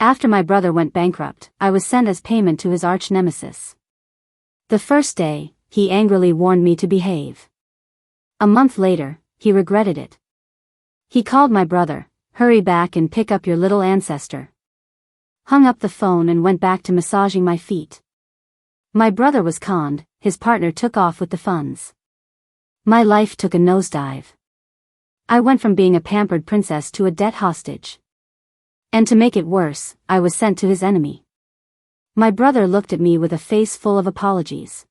After my brother went bankrupt, I was sent as payment to his arch-nemesis. The first day, he angrily warned me to behave. A month later, he regretted it. He called my brother, "Hurry back and pick up your little ancestor." Hung up the phone and went back to massaging my feet. My brother was conned, his partner took off with the funds. My life took a nosedive. I went from being a pampered princess to a debt hostage. And to make it worse, I was sent to his enemy. My brother looked at me with a face full of apologies.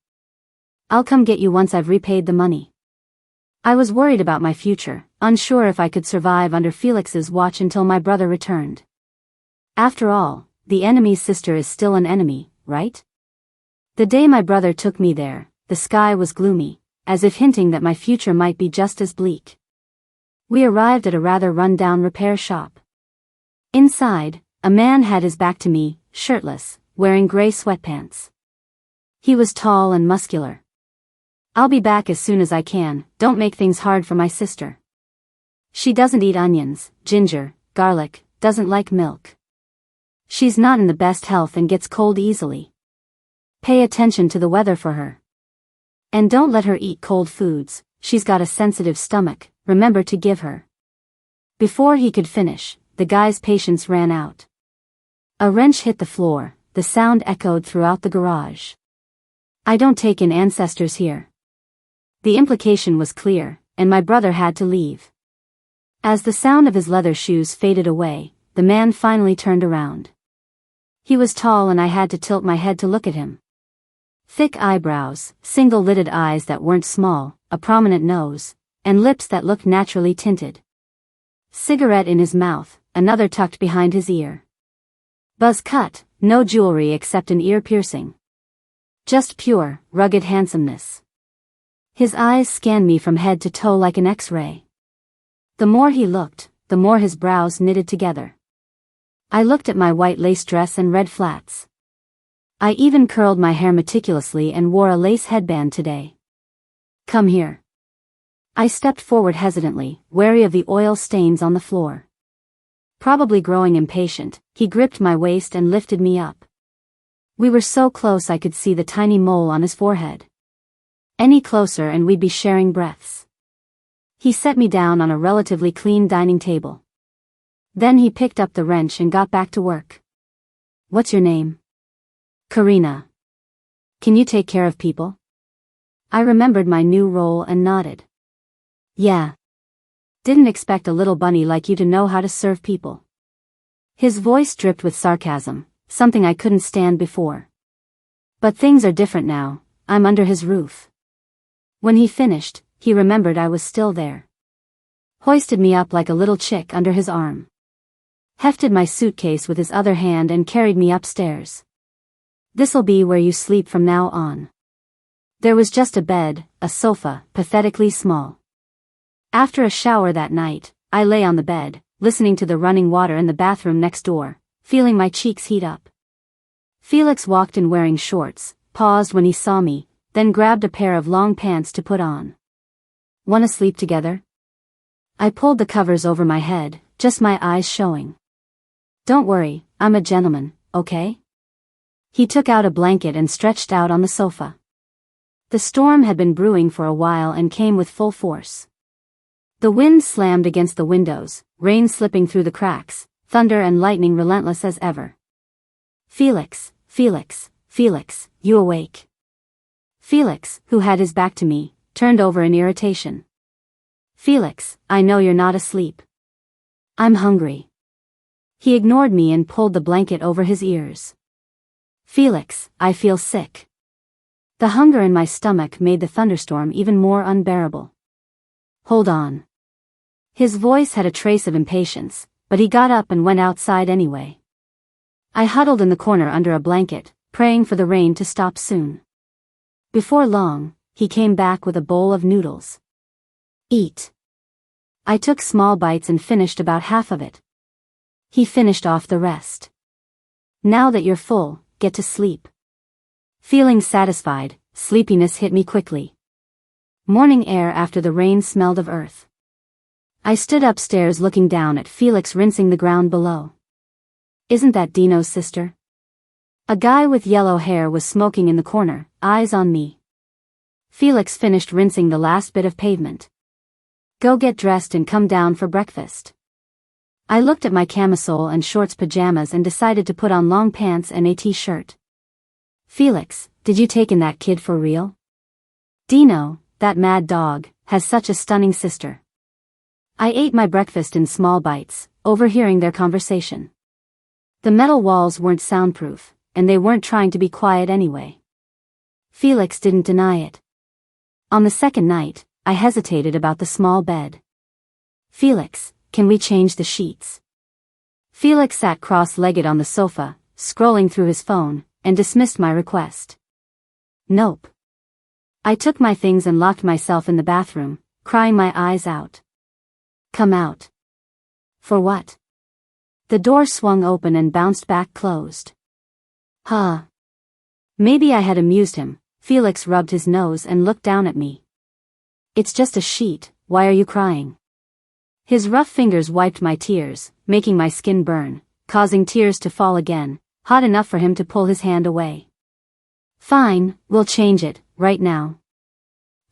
"I'll come get you once I've repaid the money." I was worried about my future, unsure if I could survive under Felix's watch until my brother returned. After all, the enemy's sister is still an enemy, right? The day my brother took me there, the sky was gloomy, as if hinting that my future might be just as bleak. We arrived at a rather run-down repair shop. Inside, a man had his back to me, shirtless, wearing gray sweatpants. He was tall and muscular. "I'll be back as soon as I can, don't make things hard for my sister. She doesn't eat onions, ginger, garlic, doesn't like milk. She's not in the best health and gets cold easily. Pay attention to the weather for her. And don't let her eat cold foods, she's got a sensitive stomach, remember to give her." Before he could finish, the guy's patience ran out. A wrench hit the floor, the sound echoed throughout the garage. "I don't take in ancestors here." The implication was clear, and my brother had to leave. As the sound of his leather shoes faded away, the man finally turned around. He was tall and I had to tilt my head to look at him. Thick eyebrows, single-lidded eyes that weren't small, a prominent nose, and lips that looked naturally tinted. Cigarette in his mouth, another tucked behind his ear. Buzz cut, no jewelry except an ear piercing. Just pure, rugged handsomeness. His eyes scanned me from head to toe like an X-ray. The more he looked, the more his brows knitted together. I looked at my white lace dress and red flats. I even curled my hair meticulously and wore a lace headband today. "Come here." I stepped forward hesitantly, wary of the oil stains on the floor. Probably growing impatient, he gripped my waist and lifted me up. We were so close I could see the tiny mole on his forehead. Any closer and we'd be sharing breaths. He set me down on a relatively clean dining table. Then he picked up the wrench and got back to work. "What's your name?" "Karina." "Can you take care of people?" I remembered my new role and nodded. "Yeah. Didn't expect a little bunny like you to know how to serve people." His voice dripped with sarcasm, something I couldn't stand before. But things are different now, I'm under his roof. When he finished, he remembered I was still there. Hoisted me up like a little chick under his arm. Hefted my suitcase with his other hand and carried me upstairs. "This'll be where you sleep from now on." There was just a bed, a sofa, pathetically small. After a shower that night, I lay on the bed, listening to the running water in the bathroom next door, feeling my cheeks heat up. Felix walked in wearing shorts, paused when he saw me, then grabbed a pair of long pants to put on. "Wanna sleep together?" I pulled the covers over my head, just my eyes showing. "Don't worry, I'm a gentleman, okay?" He took out a blanket and stretched out on the sofa. The storm had been brewing for a while and came with full force. The wind slammed against the windows, rain slipping through the cracks, thunder and lightning relentless as ever. "Felix, Felix, Felix, you awake?" Felix, who had his back to me, turned over in irritation. "Felix, I know you're not asleep." "I'm hungry." He ignored me and pulled the blanket over his ears. "Felix, I feel sick." The hunger in my stomach made the thunderstorm even more unbearable. "Hold on." His voice had a trace of impatience, but he got up and went outside anyway. I huddled in the corner under a blanket, praying for the rain to stop soon. Before long, he came back with a bowl of noodles. "Eat." I took small bites and finished about half of it. He finished off the rest. "Now that you're full, get to sleep." Feeling satisfied, sleepiness hit me quickly. Morning air after the rain smelled of earth. I stood upstairs looking down at Felix rinsing the ground below. Isn't that Dino's sister? A guy with yellow hair was smoking in the corner, eyes on me. Felix finished rinsing the last bit of pavement. Go get dressed and come down for breakfast. I looked at my camisole and shorts pajamas and decided to put on long pants and a t-shirt. Felix, did you take in that kid for real? Dino, that mad dog, has such a stunning sister. I ate my breakfast in small bites, overhearing their conversation. The metal walls weren't soundproof, and they weren't trying to be quiet anyway. Felix didn't deny it. On the second night, I hesitated about the small bed. Felix, can we change the sheets? Felix sat cross-legged on the sofa, scrolling through his phone, and dismissed my request. Nope. I took my things and locked myself in the bathroom, crying my eyes out. Come out. For what? The door swung open and bounced back closed. Huh. Maybe I had amused him. Felix rubbed his nose and looked down at me. It's just a sheet, why are you crying? His rough fingers wiped my tears, making my skin burn, causing tears to fall again, hot enough for him to pull his hand away. Fine, we'll change it, right now.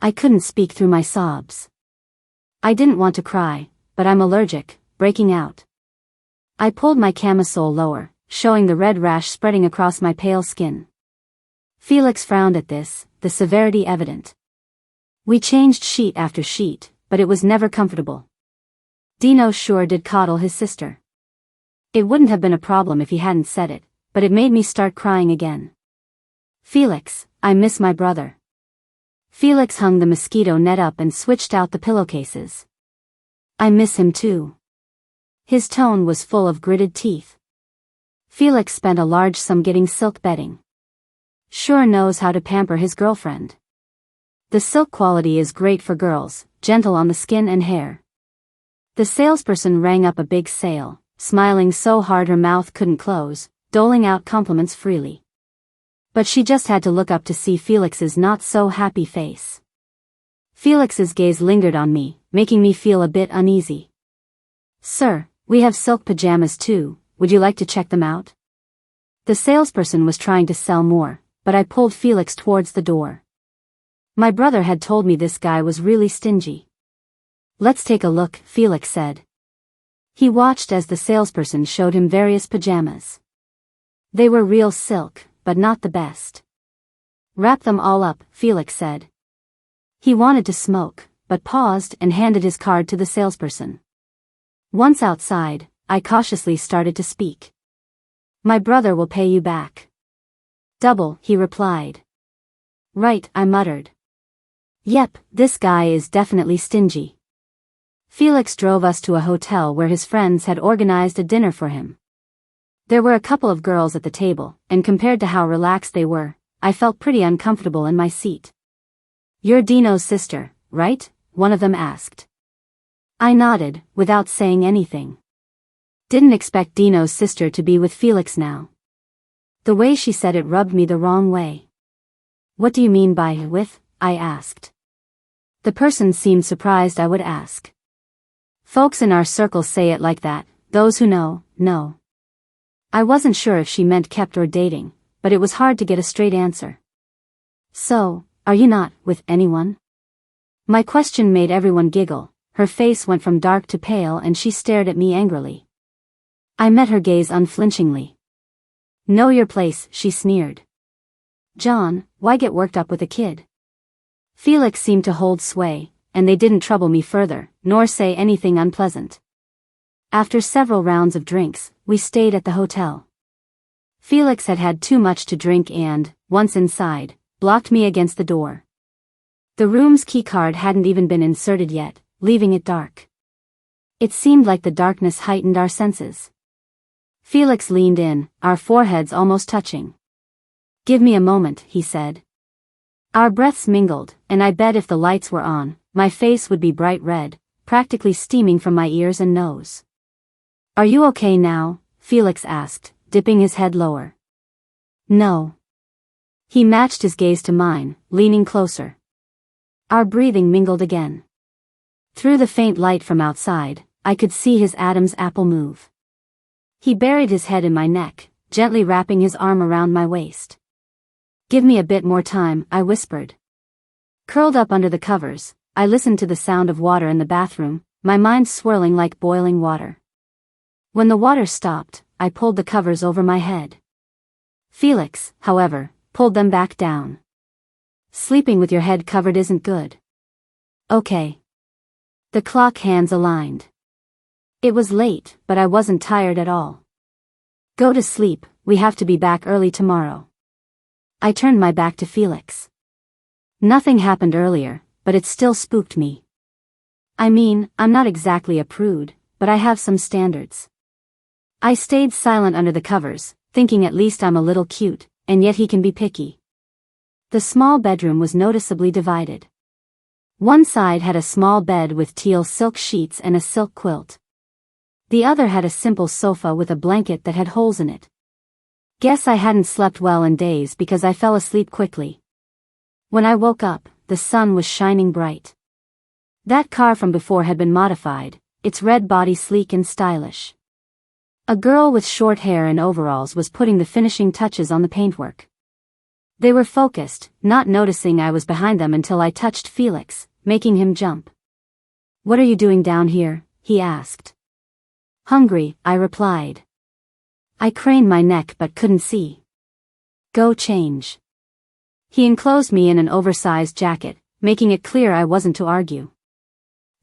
I couldn't speak through my sobs. I didn't want to cry, but I'm allergic, breaking out. I pulled my camisole lower, showing the red rash spreading across my pale skin. Felix frowned at this, the severity evident. We changed sheet after sheet, but it was never comfortable. Dino sure did coddle his sister. It wouldn't have been a problem if he hadn't said it, but it made me start crying again. Felix, I miss my brother. Felix hung the mosquito net up and switched out the pillowcases. I miss him too. His tone was full of gritted teeth. Felix spent a large sum getting silk bedding. Sure knows how to pamper his girlfriend. The silk quality is great for girls, gentle on the skin and hair. The salesperson rang up a big sale, smiling so hard her mouth couldn't close, doling out compliments freely. But she just had to look up to see Felix's not-so-happy face. Felix's gaze lingered on me, making me feel a bit uneasy. Sir, we have silk pajamas too, would you like to check them out? The salesperson was trying to sell more, but I pulled Felix towards the door. My brother had told me this guy was really stingy. Let's take a look, Felix said. He watched as the salesperson showed him various pajamas. They were real silk, but not the best. Wrap them all up, Felix said. He wanted to smoke, but paused and handed his card to the salesperson. Once outside, I cautiously started to speak. My brother will pay you back. Double, he replied. Right, I muttered. Yep, this guy is definitely stingy. Felix drove us to a hotel where his friends had organized a dinner for him. There were a couple of girls at the table, and compared to how relaxed they were, I felt pretty uncomfortable in my seat. You're Dino's sister, right? One of them asked. I nodded, without saying anything. Didn't expect Dino's sister to be with Felix now. The way she said it rubbed me the wrong way. What do you mean by with? I asked. The person seemed surprised I would ask. Folks in our circle say it like that, those who know, know. I wasn't sure if she meant kept or dating, but it was hard to get a straight answer. So, are you not with anyone? My question made everyone giggle, her face went from dark to pale and she stared at me angrily. I met her gaze unflinchingly. Know your place, she sneered. John, why get worked up with a kid? Felix seemed to hold sway, and they didn't trouble me further, nor say anything unpleasant. After several rounds of drinks, we stayed at the hotel. Felix had had too much to drink and, once inside, blocked me against the door. The room's keycard hadn't even been inserted yet, leaving it dark. It seemed like the darkness heightened our senses. Felix leaned in, our foreheads almost touching. Give me a moment, he said. Our breaths mingled, and I bet if the lights were on, my face would be bright red, practically steaming from my ears and nose. Are you okay now? Felix asked, dipping his head lower. No. He matched his gaze to mine, leaning closer. Our breathing mingled again. Through the faint light from outside, I could see his Adam's apple move. He buried his head in my neck, gently wrapping his arm around my waist. "Give me a bit more time," I whispered. Curled up under the covers, I listened to the sound of water in the bathroom, my mind swirling like boiling water. When the water stopped, I pulled the covers over my head. Felix, however, pulled them back down. "Sleeping with your head covered isn't good." "Okay." The clock hands aligned. It was late, but I wasn't tired at all. "Go to sleep, we have to be back early tomorrow." I turned my back to Felix. Nothing happened earlier, but it still spooked me. I mean, I'm not exactly a prude, but I have some standards. I stayed silent under the covers, thinking at least I'm a little cute, and yet he can be picky. The small bedroom was noticeably divided. One side had a small bed with teal silk sheets and a silk quilt. The other had a simple sofa with a blanket that had holes in it. Guess I hadn't slept well in days because I fell asleep quickly. When I woke up, the sun was shining bright. That car from before had been modified, its red body sleek and stylish. A girl with short hair and overalls was putting the finishing touches on the paintwork. They were focused, not noticing I was behind them until I touched Felix, making him jump. "What are you doing down here?" he asked. "Hungry," I replied. I craned my neck but couldn't see. "Go change." He enclosed me in an oversized jacket, making it clear I wasn't to argue.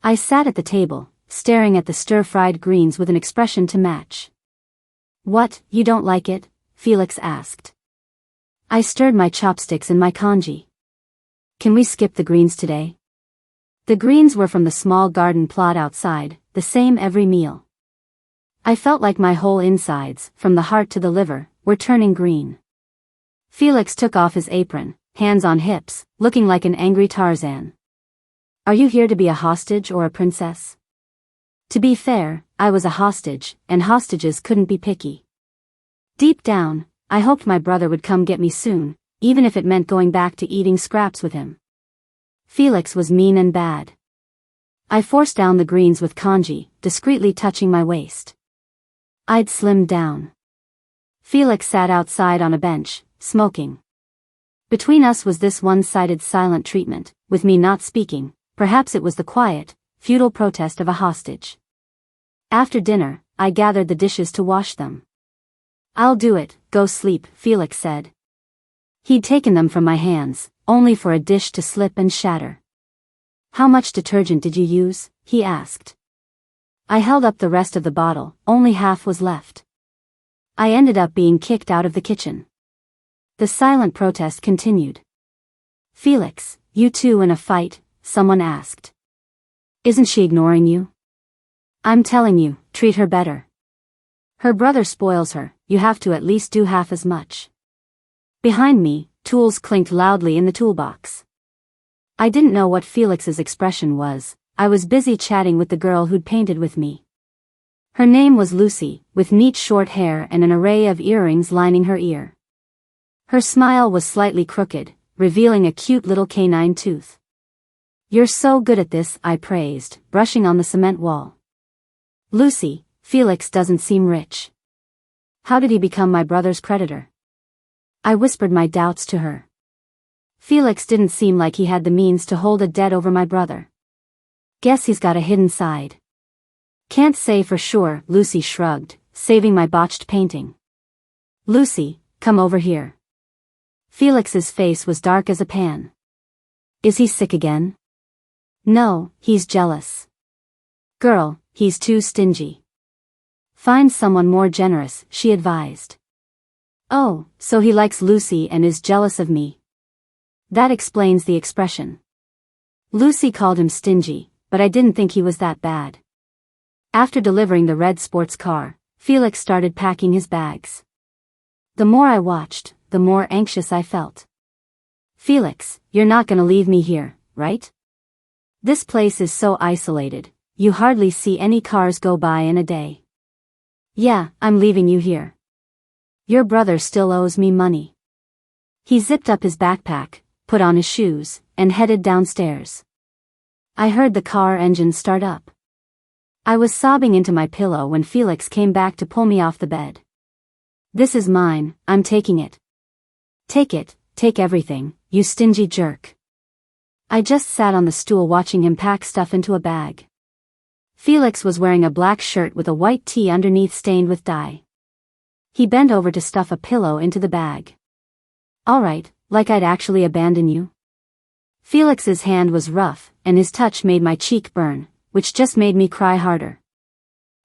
I sat at the table, staring at the stir-fried greens with an expression to match. "What, you don't like it?" Felix asked. I stirred my chopsticks in my congee. "Can we skip the greens today?" The greens were from the small garden plot outside, the same every meal. I felt like my whole insides, from the heart to the liver, were turning green. Felix took off his apron, hands on hips, looking like an angry Tarzan. "Are you here to be a hostage or a princess?" To be fair, I was a hostage, and hostages couldn't be picky. Deep down, I hoped my brother would come get me soon, even if it meant going back to eating scraps with him. Felix was mean and bad. I forced down the greens with congee, discreetly touching my waist. I'd slimmed down. Felix sat outside on a bench, smoking. Between us was this one-sided silent treatment, with me not speaking. Perhaps it was the quiet, futile protest of a hostage. After dinner, I gathered the dishes to wash them. "I'll do it, go sleep," Felix said. He'd taken them from my hands, only for a dish to slip and shatter. "How much detergent did you use?" he asked. I held up the rest of the bottle, only half was left. I ended up being kicked out of the kitchen. The silent protest continued. "Felix, you two in a fight?" someone asked. "Isn't she ignoring you?" "I'm telling you, treat her better. Her brother spoils her, you have to at least do half as much." Behind me, tools clinked loudly in the toolbox. I didn't know what Felix's expression was. I was busy chatting with the girl who'd painted with me. Her name was Lucy, with neat short hair and an array of earrings lining her ear. Her smile was slightly crooked, revealing a cute little canine tooth. "You're so good at this," I praised, brushing on the cement wall. "Lucy, Felix doesn't seem rich. How did he become my brother's creditor?" I whispered my doubts to her. "Felix didn't seem like he had the means to hold a debt over my brother. Guess he's got a hidden side." "Can't say for sure," Lucy shrugged, saving my botched painting. "Lucy, come over here." Felix's face was dark as a pan. "Is he sick again?" "No, he's jealous." "Girl, he's too stingy. Find someone more generous," she advised. "Oh, so he likes Lucy and is jealous of me. That explains the expression." Lucy called him stingy, but I didn't think he was that bad. After delivering the red sports car, Felix started packing his bags. The more I watched, the more anxious I felt. "Felix, you're not gonna leave me here, right? This place is so isolated, you hardly see any cars go by in a day." "Yeah, I'm leaving you here. Your brother still owes me money." He zipped up his backpack, put on his shoes, and headed downstairs. I heard the car engine start up. I was sobbing into my pillow when Felix came back to pull me off the bed. "This is mine, I'm taking it." "Take it, take everything, you stingy jerk." I just sat on the stool watching him pack stuff into a bag. Felix was wearing a black shirt with a white tee underneath stained with dye. He bent over to stuff a pillow into the bag. "All right, like I'd actually abandon you?" Felix's hand was rough, and his touch made my cheek burn, which just made me cry harder.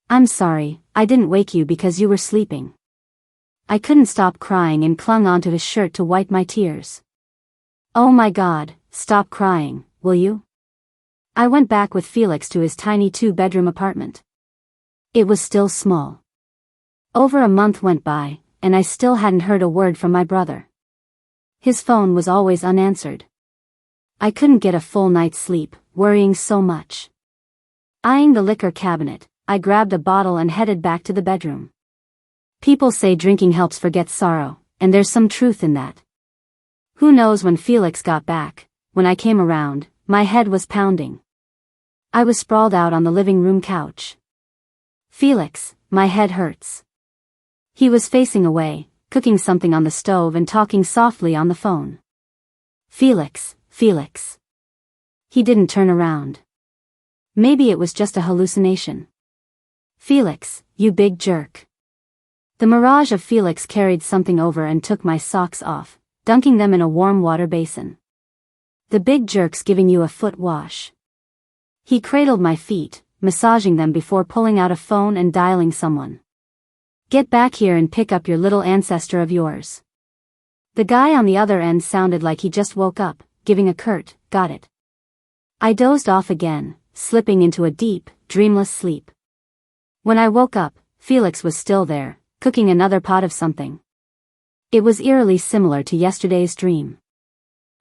"I'm sorry, I didn't wake you because you were sleeping." I couldn't stop crying and clung onto his shirt to wipe my tears. "Oh my God, stop crying, will you?" I went back with Felix to his tiny 2-bedroom apartment. It was still small. Over a month went by, and I still hadn't heard a word from my brother. His phone was always unanswered. I couldn't get a full night's sleep, worrying so much. Eyeing the liquor cabinet, I grabbed a bottle and headed back to the bedroom. People say drinking helps forget sorrow, and there's some truth in that. Who knows when Felix got back? When I came around, my head was pounding. I was sprawled out on the living room couch. "Felix, my head hurts." He was facing away, cooking something on the stove and talking softly on the phone. "Felix, Felix." He didn't turn around. Maybe it was just a hallucination. "Felix, you big jerk." The mirage of Felix carried something over and took my socks off, dunking them in a warm water basin. "The big jerk's giving you a foot wash." He cradled my feet, massaging them before pulling out a phone and dialing someone. "Get back here and pick up your little ancestor of yours." The guy on the other end sounded like he just woke up, giving a curt, "Got it." I dozed off again, slipping into a deep, dreamless sleep. When I woke up, Felix was still there, cooking another pot of something. It was eerily similar to yesterday's dream.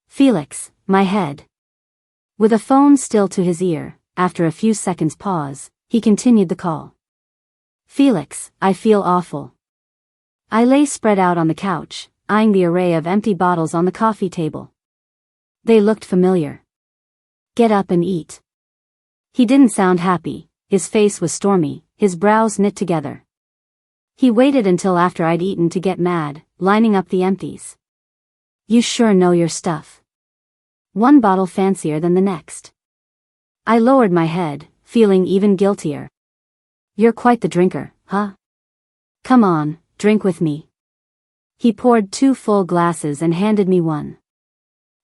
"Felix, my head." With a phone still to his ear, after a few seconds' pause, he continued the call. "Felix, I feel awful." I lay spread out on the couch, eyeing the array of empty bottles on the coffee table. They looked familiar. "Get up and eat." He didn't sound happy, his face was stormy, his brows knit together. He waited until after I'd eaten to get mad, lining up the empties. "You sure know your stuff." One bottle fancier than the next. I lowered my head, feeling even guiltier. "You're quite the drinker, huh? Come on, drink with me." He poured 2 full glasses and handed me one.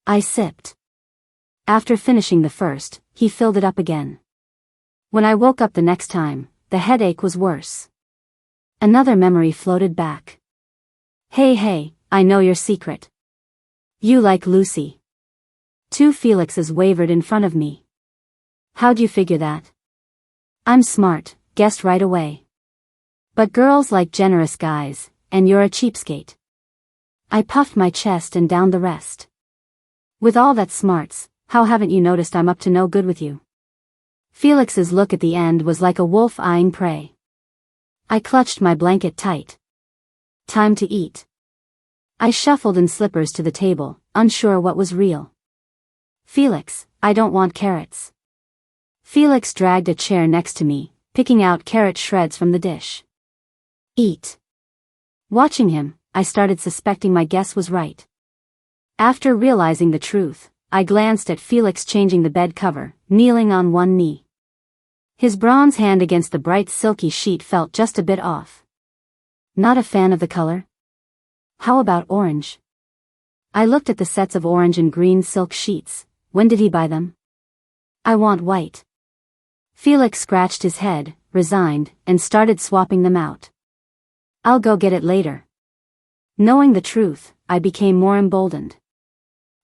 I sipped. After finishing the first, he filled it up again. When I woke up the next time, the headache was worse. Another memory floated back. Hey, I know your secret. You like Lucy." 2 Felixes wavered in front of me. "How'd you figure that?" "I'm smart, guessed right away. But girls like generous guys, and you're a cheapskate." I puffed my chest and downed the rest. "With all that smarts, how haven't you noticed I'm up to no good with you?" Felix's look at the end was like a wolf eyeing prey. I clutched my blanket tight. Time to eat. I shuffled in slippers to the table, unsure what was real. "Felix, I don't want carrots." Felix dragged a chair next to me, picking out carrot shreds from the dish. "Eat." Watching him, I started suspecting my guess was right. After realizing the truth, I glanced at Felix changing the bed cover, kneeling on one knee. His bronze hand against the bright silky sheet felt just a bit off. Not a fan of the color? How about orange? I looked at the sets of orange and green silk sheets. When did he buy them? I want white. Felix scratched his head, resigned, and started swapping them out. I'll go get it later. Knowing the truth, I became more emboldened.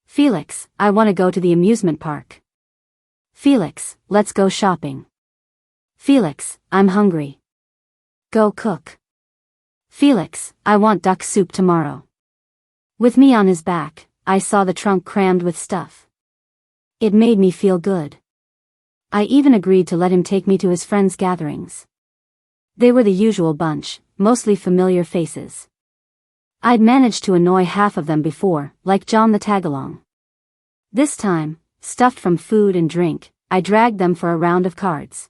Felix, I want to go to the amusement park. Felix, let's go shopping. Felix, I'm hungry. Go cook. Felix, I want duck soup tomorrow. With me on his back, I saw the trunk crammed with stuff. It made me feel good. I even agreed to let him take me to his friends' gatherings. They were the usual bunch, mostly familiar faces. I'd managed to annoy half of them before, like John the Tagalong. This time, stuffed from food and drink, I dragged them for a round of cards.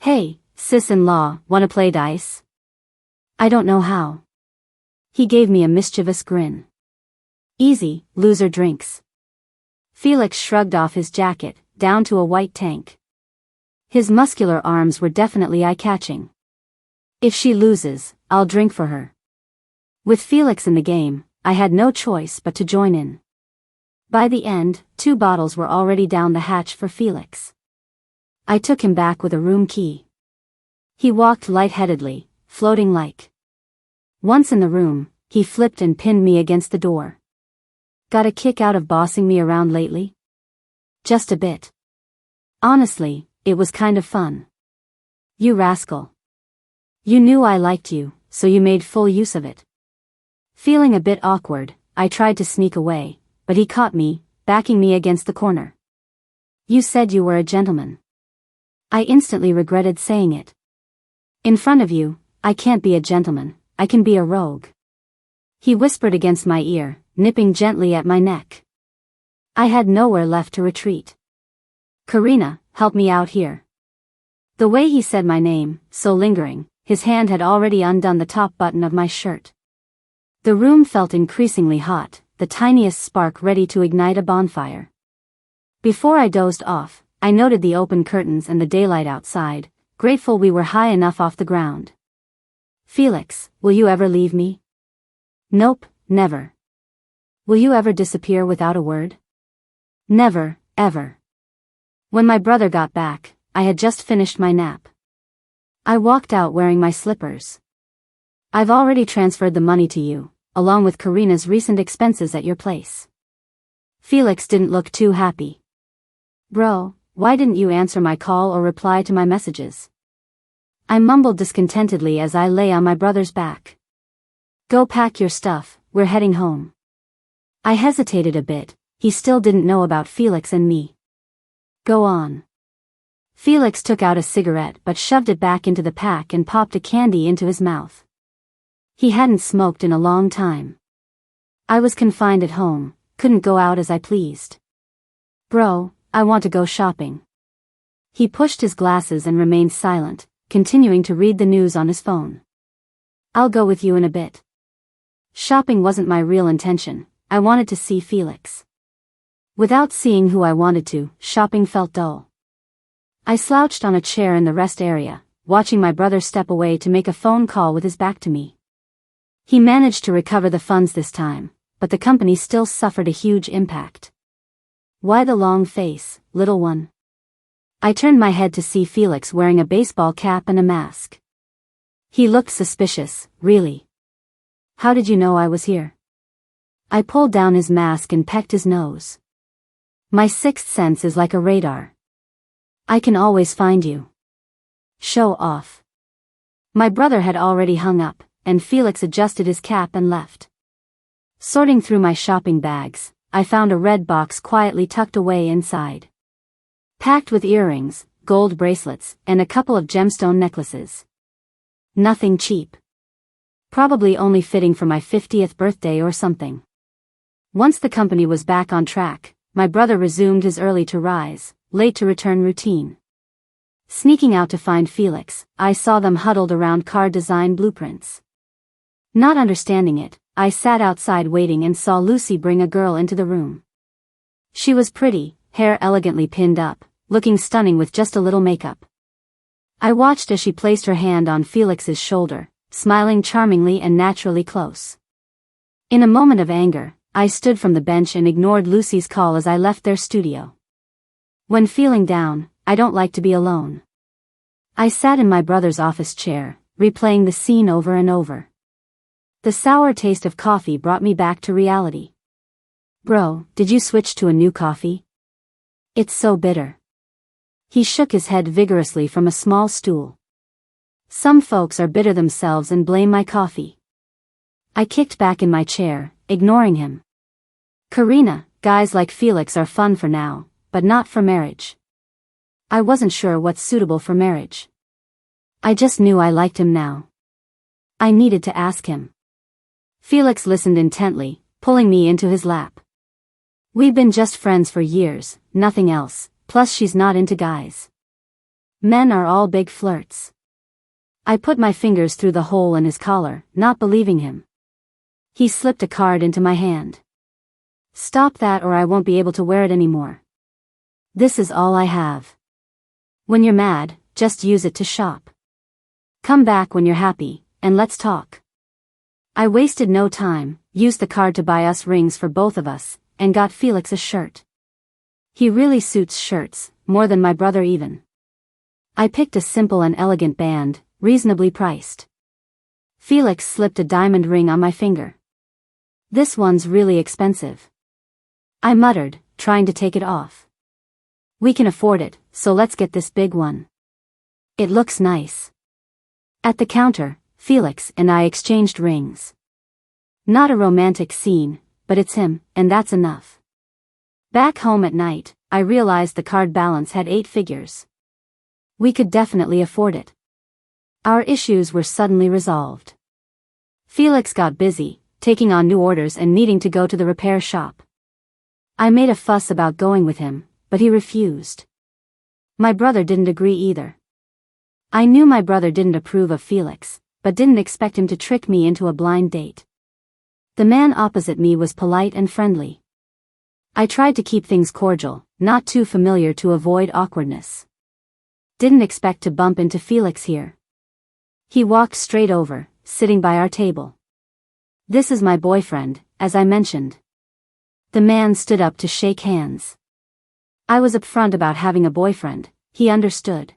Hey, sis-in-law, wanna play dice? I don't know how. He gave me a mischievous grin. Easy, loser drinks. Felix shrugged off his jacket, down to a white tank. His muscular arms were definitely eye-catching. If she loses, I'll drink for her. With Felix in the game, I had no choice but to join in. By the end, 2 bottles were already down the hatch for Felix. I took him back with a room key. He walked lightheadedly, floating like. Once in the room, he flipped and pinned me against the door. Got a kick out of bossing me around lately? Just a bit. Honestly, it was kind of fun. You rascal. You knew I liked you, so you made full use of it. Feeling a bit awkward, I tried to sneak away, but he caught me, backing me against the corner. You said you were a gentleman. I instantly regretted saying it. In front of you, I can't be a gentleman, I can be a rogue. He whispered against my ear, nipping gently at my neck. I had nowhere left to retreat. Karina, help me out here. The way he said my name, so lingering, his hand had already undone the top button of my shirt. The room felt increasingly hot, the tiniest spark ready to ignite a bonfire. Before I dozed off, I noted the open curtains and the daylight outside, grateful we were high enough off the ground. Felix, will you ever leave me? Nope, never. Will you ever disappear without a word? Never, ever. When my brother got back, I had just finished my nap. I walked out wearing my slippers. I've already transferred the money to you, along with Karina's recent expenses at your place. Felix didn't look too happy. Bro, why didn't you answer my call or reply to my messages? I mumbled discontentedly as I lay on my brother's back. Go pack your stuff, we're heading home. I hesitated a bit, he still didn't know about Felix and me. Go on. Felix took out a cigarette but shoved it back into the pack and popped a candy into his mouth. He hadn't smoked in a long time. I was confined at home, couldn't go out as I pleased. Bro, I want to go shopping. He pushed his glasses and remained silent, continuing to read the news on his phone. I'll go with you in a bit. Shopping wasn't my real intention, I wanted to see Felix. Without seeing who I wanted to, shopping felt dull. I slouched on a chair in the rest area, watching my brother step away to make a phone call with his back to me. He managed to recover the funds this time, but the company still suffered a huge impact. Why the long face, little one? I turned my head to see Felix wearing a baseball cap and a mask. He looked suspicious, really. How did you know I was here? I pulled down his mask and pecked his nose. My sixth sense is like a radar. I can always find you. Show off. My brother had already hung up, and Felix adjusted his cap and left. Sorting through my shopping bags, I found a red box quietly tucked away inside. Packed with earrings, gold bracelets, and a couple of gemstone necklaces. Nothing cheap. Probably only fitting for my 50th birthday or something. Once the company was back on track, my brother resumed his early to rise, late to return routine. Sneaking out to find Felix, I saw them huddled around car design blueprints. Not understanding it, I sat outside waiting and saw Lucy bring a girl into the room. She was pretty, hair elegantly pinned up, looking stunning with just a little makeup. I watched as she placed her hand on Felix's shoulder, smiling charmingly and naturally close. In a moment of anger, I stood from the bench and ignored Lucy's call as I left their studio. When feeling down, I don't like to be alone. I sat in my brother's office chair, replaying the scene over and over. The sour taste of coffee brought me back to reality. Bro, did you switch to a new coffee? It's so bitter. He shook his head vigorously from a small stool. Some folks are bitter themselves and blame my coffee. I kicked back in my chair, ignoring him. Karina, guys like Felix are fun for now, but not for marriage. I wasn't sure what's suitable for marriage. I just knew I liked him now. I needed to ask him. Felix listened intently, pulling me into his lap. We've been just friends for years, nothing else, plus she's not into guys. Men are all big flirts. I put my fingers through the hole in his collar, not believing him. He slipped a card into my hand. Stop that or I won't be able to wear it anymore. This is all I have. When you're mad, just use it to shop. Come back when you're happy, and let's talk. I wasted no time, used the card to buy us rings for both of us, and got Felix a shirt. He really suits shirts, more than my brother even. I picked a simple and elegant band, reasonably priced. Felix slipped a diamond ring on my finger. This one's really expensive. I muttered, trying to take it off. We can afford it, so let's get this big one. It looks nice. At the counter, Felix and I exchanged rings. Not a romantic scene, but it's him, and that's enough. Back home at night, I realized the card balance had 8 figures. We could definitely afford it. Our issues were suddenly resolved. Felix got busy, taking on new orders and needing to go to the repair shop. I made a fuss about going with him, but he refused. My brother didn't agree either. I knew my brother didn't approve of Felix, but didn't expect him to trick me into a blind date. The man opposite me was polite and friendly. I tried to keep things cordial, not too familiar to avoid awkwardness. Didn't expect to bump into Felix here. He walked straight over, sitting by our table. This is my boyfriend, as I mentioned. The man stood up to shake hands. I was upfront about having a boyfriend, he understood.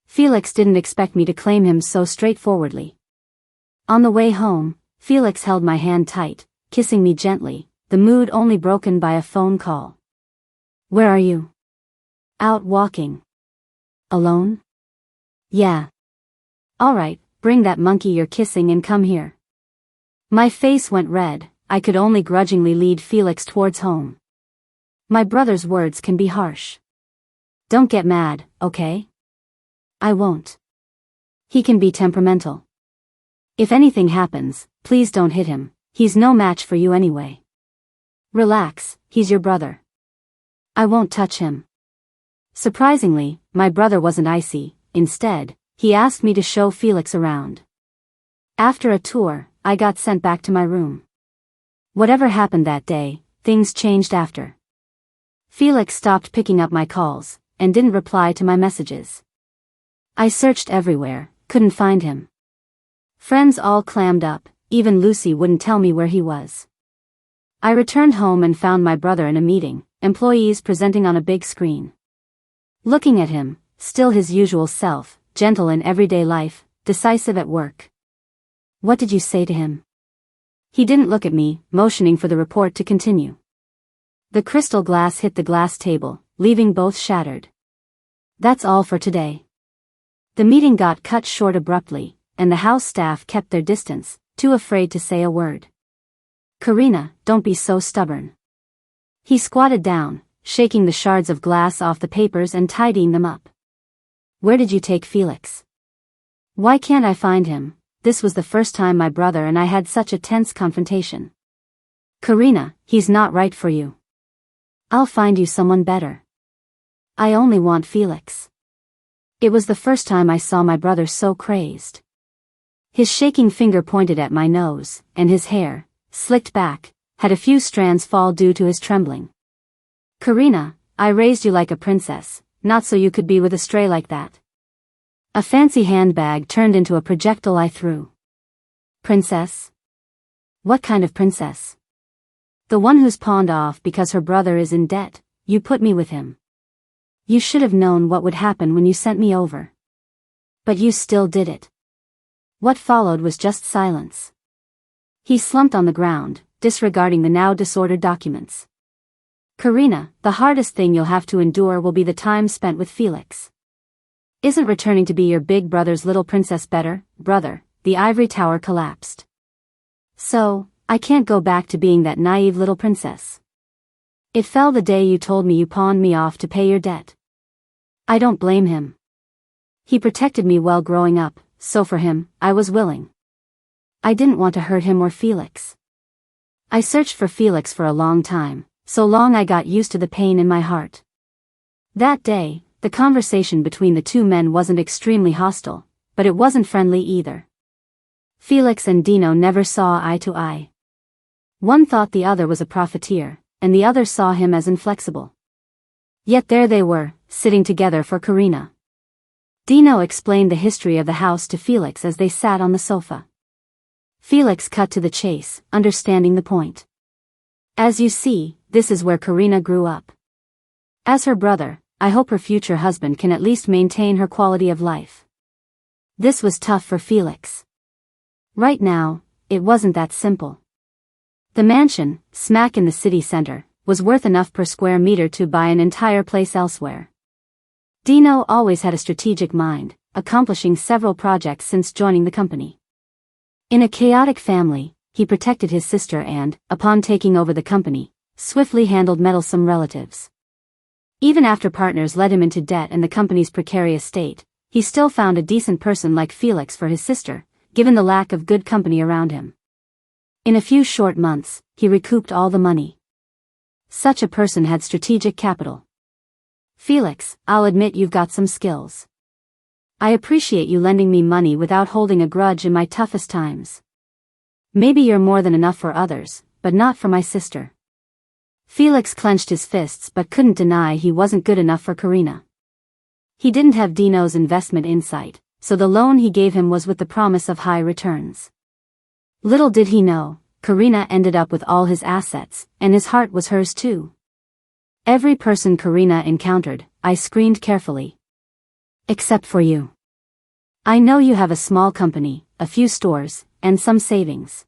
Felix didn't expect me to claim him so straightforwardly. On the way home, Felix held my hand tight, kissing me gently, the mood only broken by a phone call. Where are you? Out walking. Alone? Yeah. All right, bring that monkey you're kissing and come here. My face went red, I could only grudgingly lead Felix towards home. My brother's words can be harsh. Don't get mad, okay? I won't. He can be temperamental. If anything happens, please don't hit him, he's no match for you anyway. Relax, he's your brother. I won't touch him. Surprisingly, my brother wasn't icy, instead, he asked me to show Felix around. After a tour, I got sent back to my room. Whatever happened that day, things changed after. Felix stopped picking up my calls, and didn't reply to my messages. I searched everywhere, couldn't find him. Friends all clammed up, even Lucy wouldn't tell me where he was. I returned home and found my brother in a meeting, employees presenting on a big screen. Looking at him, still his usual self, gentle in everyday life, decisive at work. What did you say to him? He didn't look at me, motioning for the report to continue. The crystal glass hit the glass table, leaving both shattered. That's all for today. The meeting got cut short abruptly, and the house staff kept their distance, too afraid to say a word. Karina, don't be so stubborn. He squatted down, shaking the shards of glass off the papers and tidying them up. Where did you take Felix? Why can't I find him? This was the first time my brother and I had such a tense confrontation. Karina, he's not right for you. I'll find you someone better. I only want Felix. It was the first time I saw my brother so crazed. His shaking finger pointed at my nose, and his hair, slicked back, had a few strands fall due to his trembling. Karina, I raised you like a princess, not so you could be with a stray like that. A fancy handbag turned into a projectile I threw. Princess? What kind of princess? The one who's pawned off because her brother is in debt. You put me with him. You should have known what would happen when you sent me over. But you still did it. What followed was just silence. He slumped on the ground, disregarding the now disordered documents. Karina, the hardest thing you'll have to endure will be the time spent with Felix. Isn't returning to be your big brother's little princess better, brother? The ivory tower collapsed. So, I can't go back to being that naive little princess. It fell the day you told me you pawned me off to pay your debt. I don't blame him. He protected me well growing up, so for him, I was willing. I didn't want to hurt him or Felix. I searched for Felix for a long time, so long I got used to the pain in my heart. That day, The conversation between the two men wasn't extremely hostile, but it wasn't friendly either. Felix and Dino never saw eye to eye. One thought the other was a profiteer, and the other saw him as inflexible. Yet there they were, sitting together for Karina. Dino explained the history of the house to Felix as they sat on the sofa. Felix cut to the chase, understanding the point. As you see, this is where Karina grew up. As her brother, I hope her future husband can at least maintain her quality of life. This was tough for Felix. Right now, it wasn't that simple. The mansion, smack in the city center, was worth enough per square meter to buy an entire place elsewhere. Dino always had a strategic mind, accomplishing several projects since joining the company. In a chaotic family, he protected his sister and, upon taking over the company, swiftly handled meddlesome relatives. Even after partners led him into debt and the company's precarious state, he still found a decent person like Felix for his sister, given the lack of good company around him. In a few short months, he recouped all the money. Such a person had strategic capital. Felix, I'll admit you've got some skills. I appreciate you lending me money without holding a grudge in my toughest times. Maybe you're more than enough for others, but not for my sister. Felix clenched his fists but couldn't deny he wasn't good enough for Karina. He didn't have Dino's investment insight, so the loan he gave him was with the promise of high returns. Little did he know, Karina ended up with all his assets, and his heart was hers too. Every person Karina encountered, I screened carefully. Except for you. I know you have a small company, a few stores, and some savings.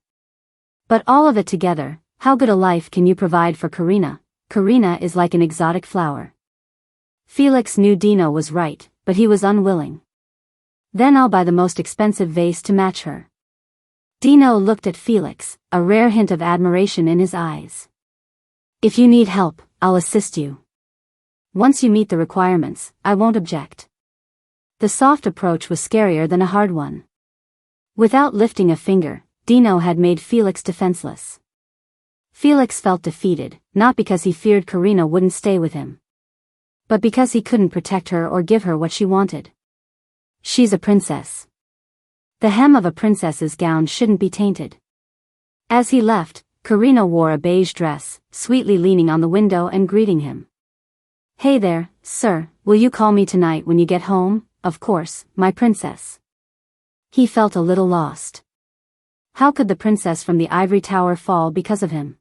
But all of it together, how good a life can you provide for Karina? Karina is like an exotic flower. Felix knew Dino was right, but he was unwilling. Then I'll buy the most expensive vase to match her. Dino looked at Felix, a rare hint of admiration in his eyes. If you need help, I'll assist you. Once you meet the requirements, I won't object. The soft approach was scarier than a hard one. Without lifting a finger, Dino had made Felix defenseless. Felix felt defeated, not because he feared Karina wouldn't stay with him, but because he couldn't protect her or give her what she wanted. She's a princess. The hem of a princess's gown shouldn't be tainted. As he left, Karina wore a beige dress, sweetly leaning on the window and greeting him. Hey there, sir, will you call me tonight when you get home? Of course, my princess. He felt a little lost. How could the princess from the ivory tower fall because of him?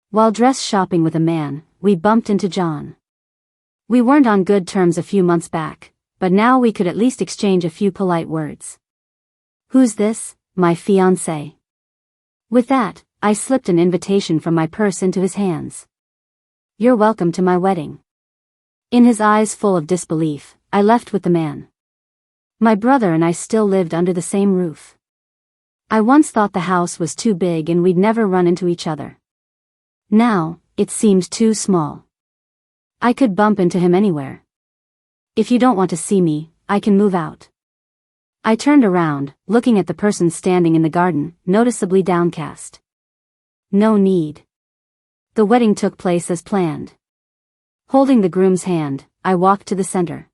While dress shopping with a man, we bumped into John. We weren't on good terms a few months back, but now we could at least exchange a few polite words. Who's this, my fiancé? With that, I slipped an invitation from my purse into his hands. You're welcome to my wedding. In his eyes full of disbelief, I left with the man. My brother and I still lived under the same roof. I once thought the house was too big and we'd never run into each other. Now, it seemed too small. I could bump into him anywhere. If you don't want to see me, I can move out. I turned around, looking at the person standing in the garden, noticeably downcast. No need. The wedding took place as planned. Holding the groom's hand, I walked to the center.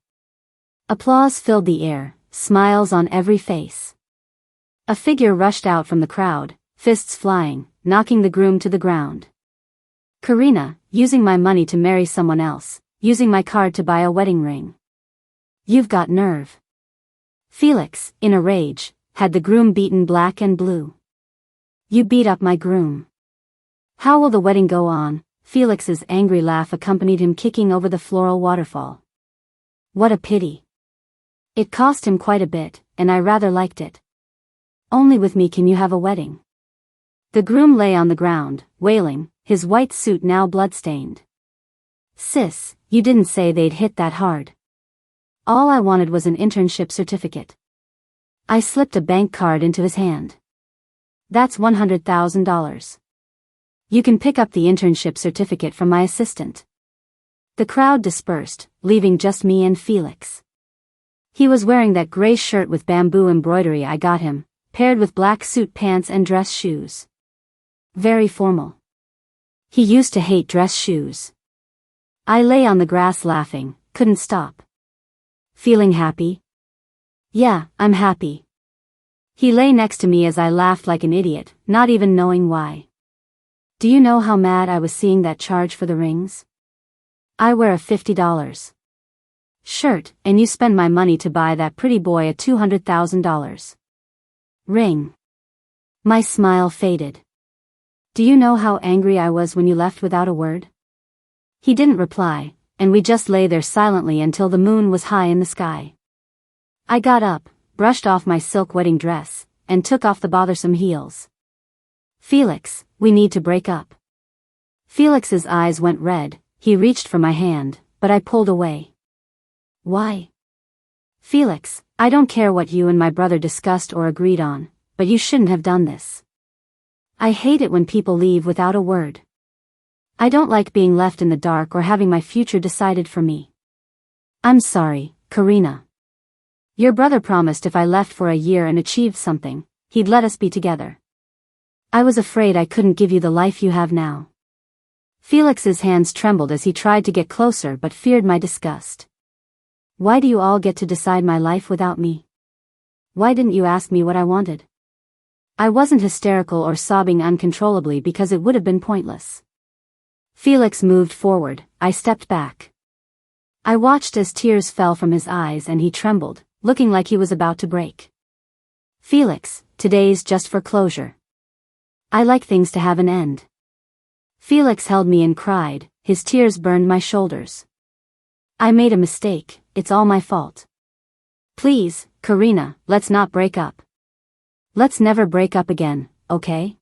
Applause filled the air, smiles on every face. A figure rushed out from the crowd, fists flying, knocking the groom to the ground. Karina, using my money to marry someone else, using my card to buy a wedding ring. You've got nerve. Felix, in a rage, had the groom beaten black and blue. You beat up my groom. How will the wedding go on? Felix's angry laugh accompanied him kicking over the floral waterfall. What a pity. It cost him quite a bit, and I rather liked it. Only with me can you have a wedding. The groom lay on the ground, wailing, his white suit now blood-stained. Sis, you didn't say they'd hit that hard. All I wanted was an internship certificate. I slipped a bank card into his hand. That's $100,000. You can pick up the internship certificate from my assistant. The crowd dispersed, leaving just me and Felix. He was wearing that gray shirt with bamboo embroidery I got him, paired with black suit pants and dress shoes. Very formal. He used to hate dress shoes. I lay on the grass laughing, couldn't stop. Feeling happy? Yeah, I'm happy. He lay next to me as I laughed like an idiot, not even knowing why. Do you know how mad I was seeing that charge for the rings? I wear a $50 shirt, and you spend my money to buy that pretty boy a $200,000 ring. My smile faded. Do you know how angry I was when you left without a word? He didn't reply, and we just lay there silently until the moon was high in the sky. I got up, brushed off my silk wedding dress, and took off the bothersome heels. Felix, we need to break up. Felix's eyes went red. He reached for my hand, but I pulled away. Why? Felix, I don't care what you and my brother discussed or agreed on, but you shouldn't have done this. I hate it when people leave without a word. I don't like being left in the dark or having my future decided for me. I'm sorry, Karina. Your brother promised if I left for a year and achieved something, he'd let us be together. I was afraid I couldn't give you the life you have now. Felix's hands trembled as he tried to get closer but feared my disgust. Why do you all get to decide my life without me? Why didn't you ask me what I wanted? I wasn't hysterical or sobbing uncontrollably because it would have been pointless. Felix moved forward, I stepped back. I watched as tears fell from his eyes and he trembled, looking like he was about to break. Felix, today's just for closure. I like things to have an end. Felix held me and cried, his tears burned my shoulders. I made a mistake, it's all my fault. Please, Karina, let's not break up. Let's never break up again, okay?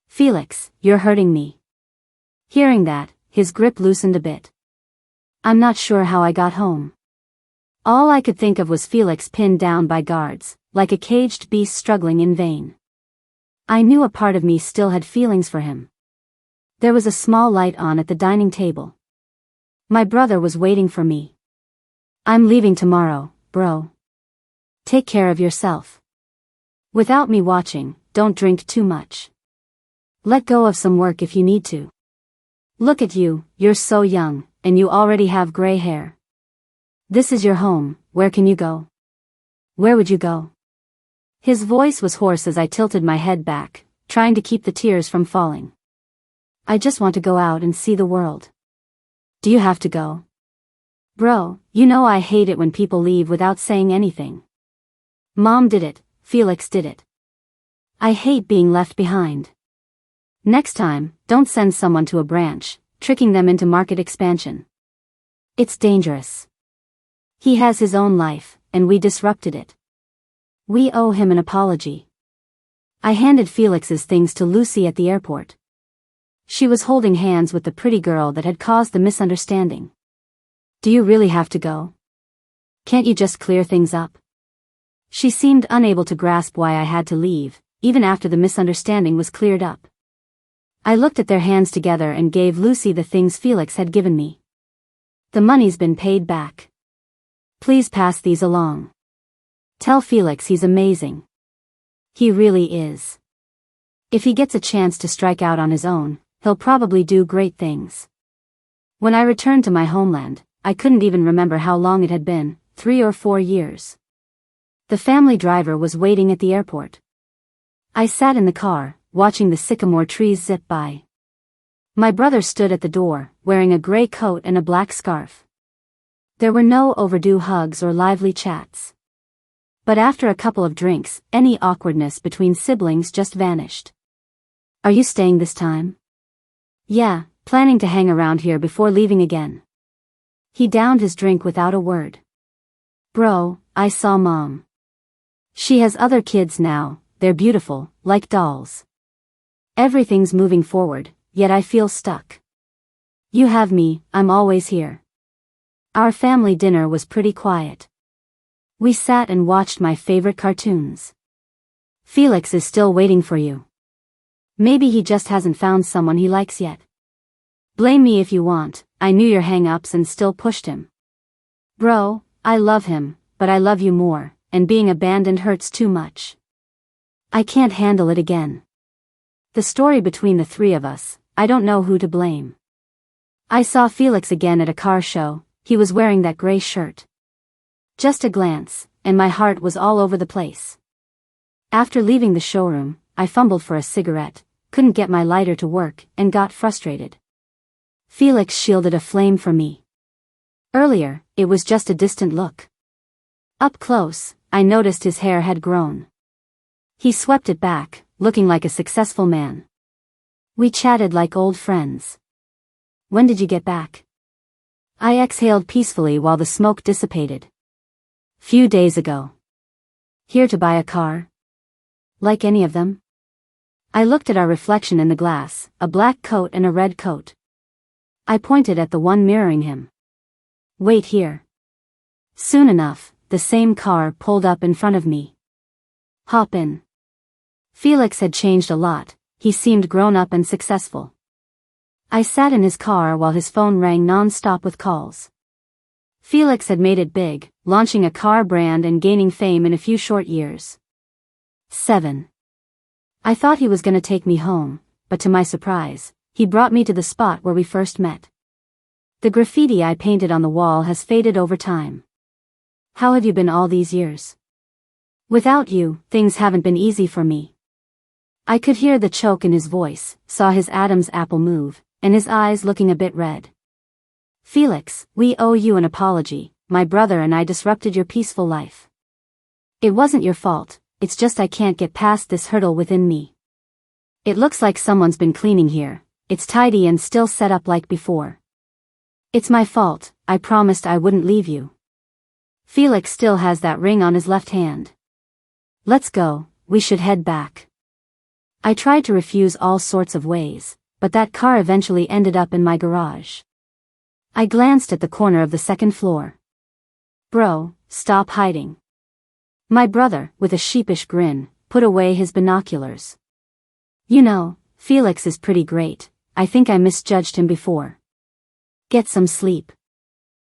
Felix, you're hurting me. Hearing that, his grip loosened a bit. I'm not sure how I got home. All I could think of was Felix pinned down by guards, like a caged beast struggling in vain. I knew a part of me still had feelings for him. There was a small light on at the dining table. My brother was waiting for me. I'm leaving tomorrow, bro. Take care of yourself. Without me watching, don't drink too much. Let go of some work if you need to. Look at you, you're so young, and you already have gray hair. This is your home, where can you go? Where would you go? His voice was hoarse as I tilted my head back, trying to keep the tears from falling. I just want to go out and see the world. Do you have to go? Bro, you know I hate it when people leave without saying anything. Mom did it, Felix did it. I hate being left behind. Next time, don't send someone to a branch, tricking them into market expansion. It's dangerous. He has his own life, and we disrupted it. We owe him an apology. I handed Felix's things to Lucy at the airport. She was holding hands with the pretty girl that had caused the misunderstanding. Do you really have to go? Can't you just clear things up? She seemed unable to grasp why I had to leave, even after the misunderstanding was cleared up. I looked at their hands together and gave Lucy the things Felix had given me. The money's been paid back. Please pass these along. Tell Felix he's amazing. He really is. If he gets a chance to strike out on his own, he'll probably do great things. When I returned to my homeland, I couldn't even remember how long it had been, 3 or 4 years. The family driver was waiting at the airport. I sat in the car, watching the sycamore trees zip by. My brother stood at the door, wearing a gray coat and a black scarf. There were no overdue hugs or lively chats. But after a couple of drinks, any awkwardness between siblings just vanished. Are you staying this time? Yeah, planning to hang around here before leaving again. He downed his drink without a word. Bro, I saw Mom. She has other kids now, they're beautiful, like dolls. Everything's moving forward, yet I feel stuck. You have me, I'm always here. Our family dinner was pretty quiet. We sat and watched my favorite cartoons. Felix is still waiting for you. Maybe he just hasn't found someone he likes yet. Blame me if you want, I knew your hang-ups and still pushed him. Bro, I love him, but I love you more, and being abandoned hurts too much. I can't handle it again. The story between the three of us, I don't know who to blame. I saw Felix again at a car show, he was wearing that gray shirt. Just a glance, and my heart was all over the place. After leaving the showroom, I fumbled for a cigarette, couldn't get my lighter to work, and got frustrated. Felix shielded a flame from me. Earlier, it was just a distant look. Up close, I noticed his hair had grown. He swept it back, looking like a successful man. We chatted like old friends. When did you get back? I exhaled peacefully while the smoke dissipated. Few days ago. Here to buy a car? Like any of them? I looked at our reflection in the glass, a black coat and a red coat. I pointed at the one mirroring him. Wait here. Soon enough, the same car pulled up in front of me. Hop in. Felix had changed a lot, he seemed grown up and successful. I sat in his car while his phone rang non-stop with calls. Felix had made it big, launching a car brand and gaining fame in a few short years. 7. I thought he was gonna take me home, but to my surprise, he brought me to the spot where we first met. The graffiti I painted on the wall has faded over time. How have you been all these years? Without you, things haven't been easy for me. I could hear the choke in his voice, saw his Adam's apple move, and his eyes looking a bit red. Felix, we owe you an apology. My brother and I disrupted your peaceful life. It wasn't your fault, it's just I can't get past this hurdle within me. It looks like someone's been cleaning here, it's tidy and still set up like before. It's my fault, I promised I wouldn't leave you. Felix still has that ring on his left hand. Let's go, we should head back. I tried to refuse all sorts of ways, but that car eventually ended up in my garage. I glanced at the corner of the second floor. Bro, stop hiding. My brother, with a sheepish grin, put away his binoculars. You know, Felix is pretty great, I think I misjudged him before. Get some sleep.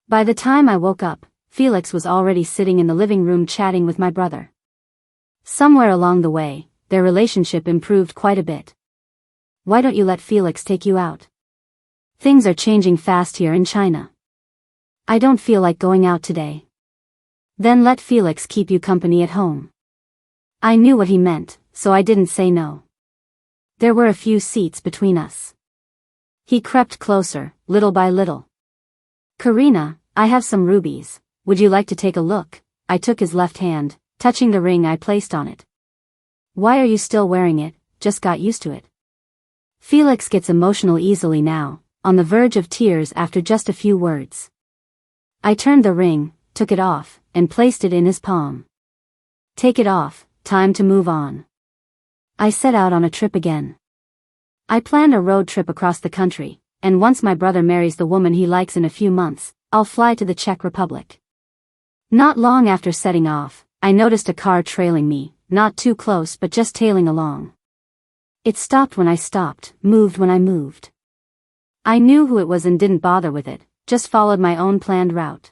By the time I woke up, Felix was already sitting in the living room chatting with my brother. Somewhere along the way, their relationship improved quite a bit. Why don't you let Felix take you out? Things are changing fast here in China. I don't feel like going out today. Then let Felix keep you company at home. I knew what he meant, so I didn't say no. There were a few seats between us. He crept closer, little by little. Karina, I have some rubies, would you like to take a look? I took his left hand, touching the ring I placed on it. Why are you still wearing it? Just got used to it. Felix gets emotional easily now, on the verge of tears after just a few words. I turned the ring, took it off, and placed it in his palm. Take it off, time to move on. I set out on a trip again. I planned a road trip across the country, and once my brother marries the woman he likes in a few months, I'll fly to the Czech Republic. Not long after setting off, I noticed a car trailing me, not too close but just tailing along. It stopped when I stopped, moved when I moved. I knew who it was and didn't bother with it, just followed my own planned route.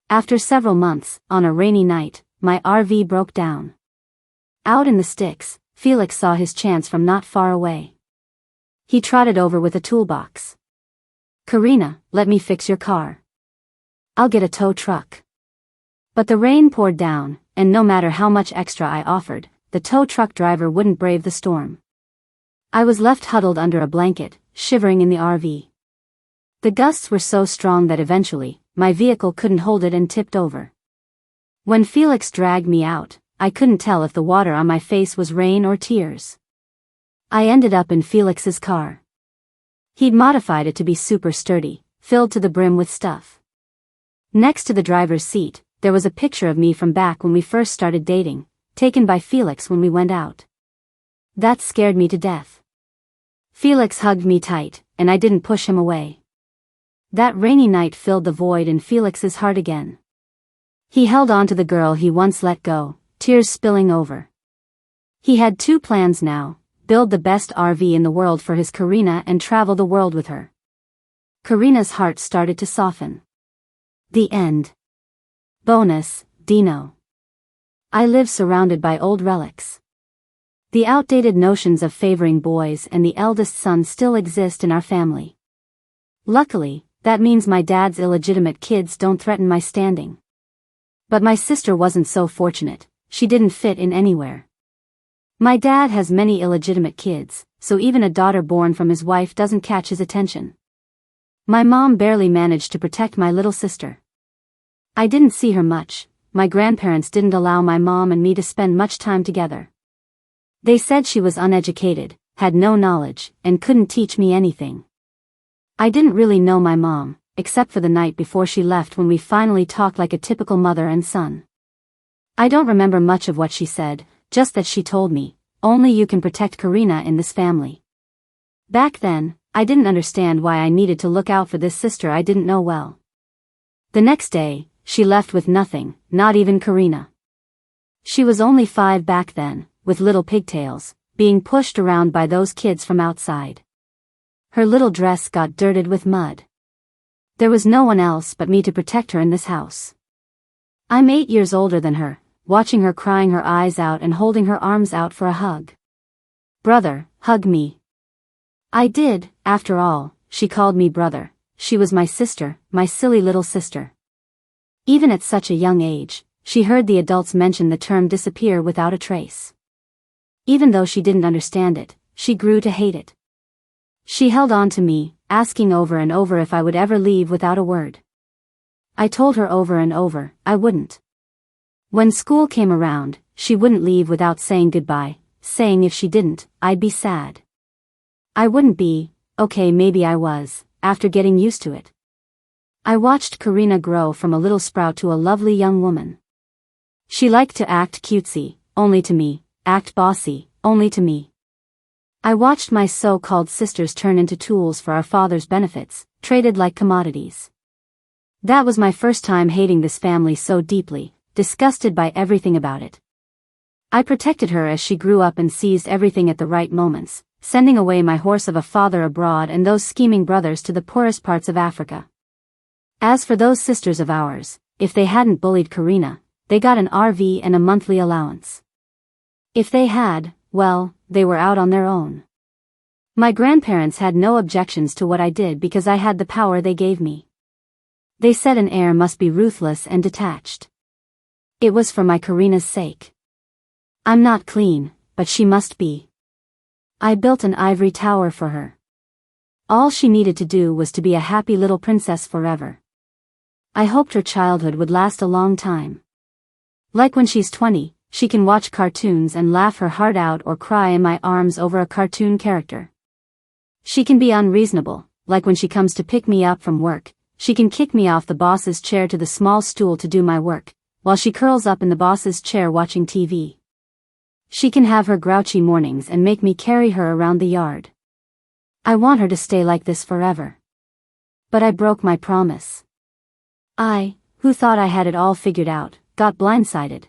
After several months, on a rainy night, my RV broke down. Out in the sticks, Felix saw his chance from not far away. He trotted over with a toolbox. Karina, let me fix your car. I'll get a tow truck. But the rain poured down, and no matter how much extra I offered, the tow truck driver wouldn't brave the storm. I was left huddled under a blanket, shivering in the RV. The gusts were so strong that eventually, my vehicle couldn't hold it and tipped over. When Felix dragged me out, I couldn't tell if the water on my face was rain or tears. I ended up in Felix's car. He'd modified it to be super sturdy, filled to the brim with stuff. Next to the driver's seat, there was a picture of me from back when we first started dating, taken by Felix when we went out. That scared me to death. Felix hugged me tight, and I didn't push him away. That rainy night filled the void in Felix's heart again. He held on to the girl he once let go, tears spilling over. He had two plans now: build the best RV in the world for his Karina and travel the world with her. Karina's heart started to soften. The end. Bonus, Dino. I live surrounded by old relics. The outdated notions of favoring boys and the eldest son still exist in our family. Luckily, that means my dad's illegitimate kids don't threaten my standing. But my sister wasn't so fortunate. She didn't fit in anywhere. My dad has many illegitimate kids, so even a daughter born from his wife doesn't catch his attention. My mom barely managed to protect my little sister. I didn't see her much. My grandparents didn't allow my mom and me to spend much time together. They said she was uneducated, had no knowledge, and couldn't teach me anything. I didn't really know my mom, except for the night before she left when we finally talked like a typical mother and son. I don't remember much of what she said, just that she told me, "Only you can protect Karina in this family." Back then, I didn't understand why I needed to look out for this sister I didn't know well. The next day, she left with nothing, not even Karina. She was only 5 back then, with little pigtails, being pushed around by those kids from outside. Her little dress got dirted with mud. There was no one else but me to protect her in this house. I'm 8 years older than her, watching her crying her eyes out and holding her arms out for a hug. "Brother, hug me." I did. After all, she called me brother. She was my sister, my silly little sister. Even at such a young age, she heard the adults mention the term disappear without a trace. Even though she didn't understand it, she grew to hate it. She held on to me, asking over and over if I would ever leave without a word. I told her over and over, I wouldn't. When school came around, she wouldn't leave without saying goodbye, saying if she didn't, I'd be sad. I wouldn't be. Okay, maybe I was, after getting used to it. I watched Karina grow from a little sprout to a lovely young woman. She liked to act cutesy, only to me, act bossy, only to me. I watched my so-called sisters turn into tools for our father's benefits, traded like commodities. That was my first time hating this family so deeply, disgusted by everything about it. I protected her as she grew up and seized everything at the right moments, sending away my horse of a father abroad and those scheming brothers to the poorest parts of Africa. As for those sisters of ours, if they hadn't bullied Karina, they got an RV and a monthly allowance. If they had, well, they were out on their own. My grandparents had no objections to what I did because I had the power they gave me. They said an heir must be ruthless and detached. It was for my Karina's sake. I'm not clean, but she must be. I built an ivory tower for her. All she needed to do was to be a happy little princess forever. I hoped her childhood would last a long time. Like when she's 20, she can watch cartoons and laugh her heart out or cry in my arms over a cartoon character. She can be unreasonable, like when she comes to pick me up from work, she can kick me off the boss's chair to the small stool to do my work, while she curls up in the boss's chair watching TV. She can have her grouchy mornings and make me carry her around the yard. I want her to stay like this forever. But I broke my promise. I, who thought I had it all figured out, got blindsided.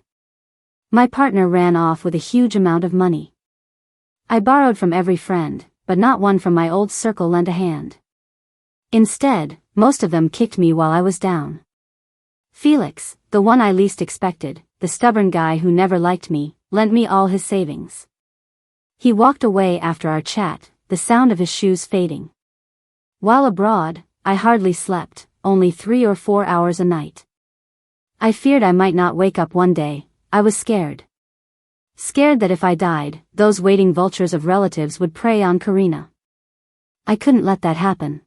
My partner ran off with a huge amount of money. I borrowed from every friend, but not one from my old circle lent a hand. Instead, most of them kicked me while I was down. Felix, the one I least expected, the stubborn guy who never liked me, lent me all his savings. He walked away after our chat, the sound of his shoes fading. While abroad, I hardly slept, only 3 or 4 hours a night. I feared I might not wake up one day. I was scared. Scared that if I died, those waiting vultures of relatives would prey on Karina. I couldn't let that happen.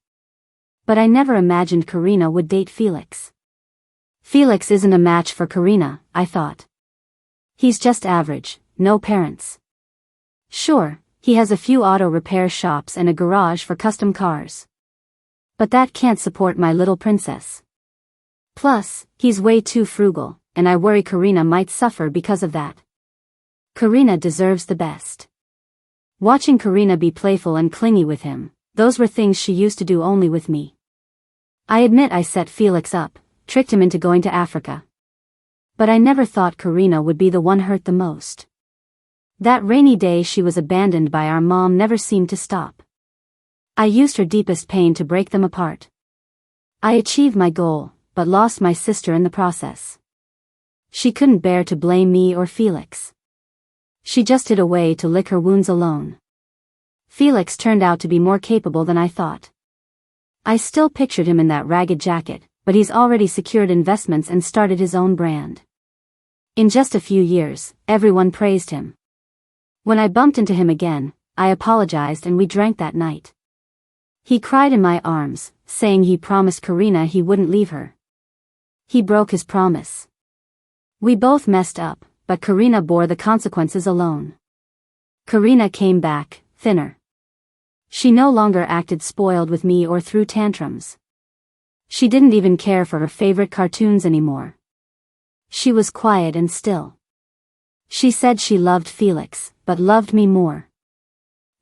But I never imagined Karina would date Felix. Felix isn't a match for Karina, I thought. He's just average, no parents. Sure, he has a few auto repair shops and a garage for custom cars. But that can't support my little princess. Plus, he's way too frugal, and I worry Karina might suffer because of that. Karina deserves the best. Watching Karina be playful and clingy with him, those were things she used to do only with me. I admit I set Felix up, tricked him into going to Africa. But I never thought Karina would be the one hurt the most. That rainy day she was abandoned by our mom never seemed to stop. I used her deepest pain to break them apart. I achieved my goal, but lost my sister in the process. She couldn't bear to blame me or Felix. She just hid away to lick her wounds alone. Felix turned out to be more capable than I thought. I still pictured him in that ragged jacket, but he's already secured investments and started his own brand. In just a few years, everyone praised him. When I bumped into him again, I apologized and we drank that night. He cried in my arms, saying he promised Karina he wouldn't leave her. He broke his promise. We both messed up, but Karina bore the consequences alone. Karina came back, thinner. She no longer acted spoiled with me or threw tantrums. She didn't even care for her favorite cartoons anymore. She was quiet and still. She said she loved Felix, but loved me more.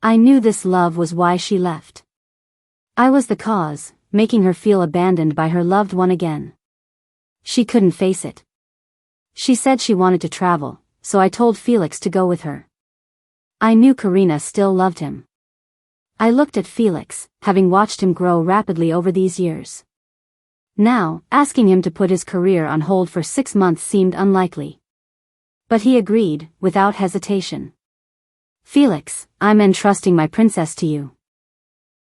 I knew this love was why she left. I was the cause, making her feel abandoned by her loved one again. She couldn't face it. She said she wanted to travel, so I told Felix to go with her. I knew Karina still loved him. I looked at Felix, having watched him grow rapidly over these years. Now, asking him to put his career on hold for 6 months seemed unlikely. But he agreed, without hesitation. "Felix, I'm entrusting my princess to you.